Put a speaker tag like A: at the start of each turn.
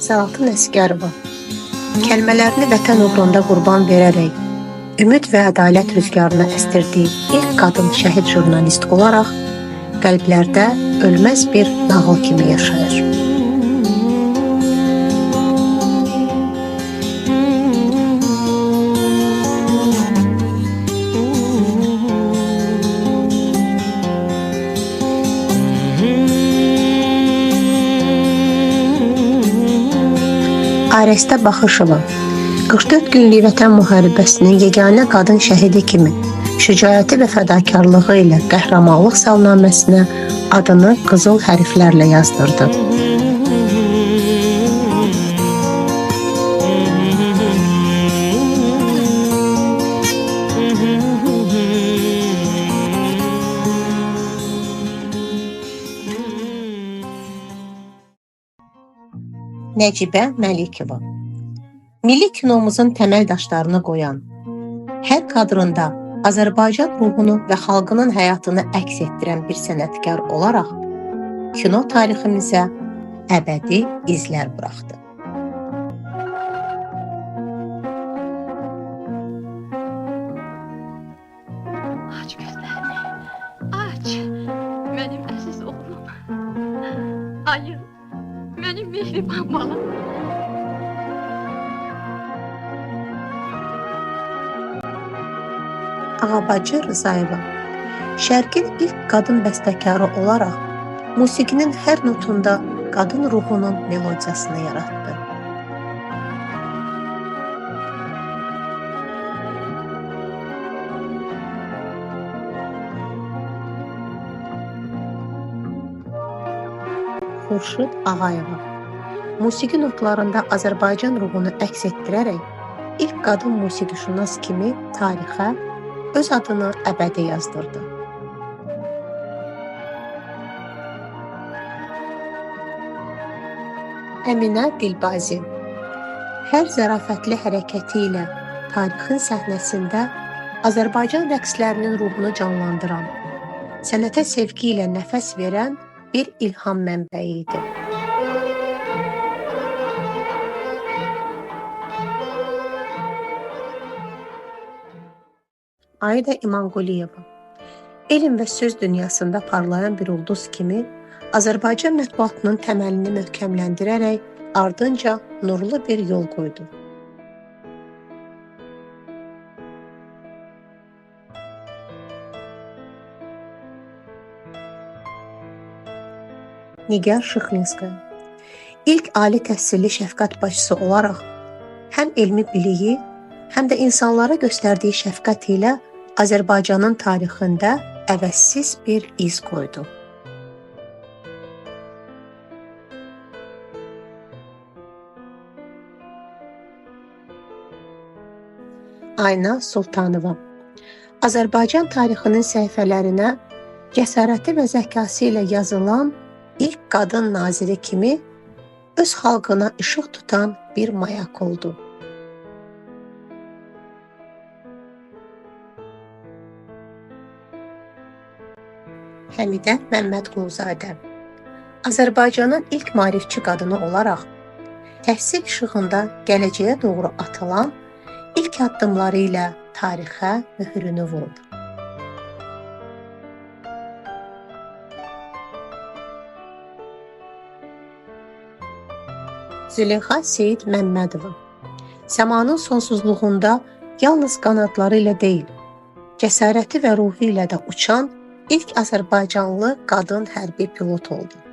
A: Səlatın Əsgərova kəlmələrini vətən uğrunda qurban verərək, ümid və ədalət rüzgarına əstirdiyi ilk qadın şəhid jurnalist olaraq qəlblərdə ölməz bir nağıl kimi yaşayır. Arestə Baxışova 44 günlük vətən müharibəsinin yeganə qadın şəhidi kimi şücaəti və fədakarlığı ilə qəhrəmanlıq salnaməsinə adını qızıl hərflərlə yazdırdı. Nəcibə Məlikova milli kinomuzun təməl daşlarını qoyan, hər kadrında Azərbaycan ruhunu və xalqının həyatını əks etdirən bir sənətkar olaraq kino tariximizə əbədi izlər buraxdı.
B: Aç gözlərini, aç, mənim əziz oğlum, ayım, mənim mehriban balam.
A: Ağabacı Rızayeva Şərqin ilk qadın bəstəkarı olaraq musiqinin hər notunda qadın ruhunun melodiyasını yaratdı. Xurşud Ağayeva musiqi notlarında Azərbaycan ruhunu əks etdirərək ilk qadın musiqişünas kimi tarixə öz adını əbədi yazdırdı. Əminə Dilbazi hər zərafətli hərəkəti ilə tarixin səhnəsində Azərbaycan rəqslərinin ruhunu canlandıran, sənətə sevgi ilə nəfəs verən bir ilham mənbəyi idi. Ayda İmanquliyeva elm və söz dünyasında parlayan bir ulduz kimi Azərbaycan mətbuatının təməlini möhkəmləndirərək ardınca nurlu bir yol qoydu. Nigar Şıxlinskaya ilk ali təhsilli şəfqət başçısı olaraq həm elmi biliyi, həm də insanlara göstərdiyi şəfqət ilə Azərbaycanın tarixində əvəzsiz bir iz qoydu. Ayna Sultanova Azərbaycan tarixinin səhifələrinə cəsarəti və zəkası ilə yazılan ilk qadın naziri kimi öz xalqına işıq tutan bir mayak oldu. Həmidə Məmmədquluzadə Azərbaycanın ilk maarifçi qadını olaraq təhsil işığında gələcəyə doğru atılan ilk addımları ilə tarixə möhrünü vurub. Züleyxa Seyid Məmmədova səmanın sonsuzluğunda yalnız qanadları ilə deyil, cəsarəti və ruhu ilə də uçan ilk Azərbaycanlı qadın hərbi pilot oldu.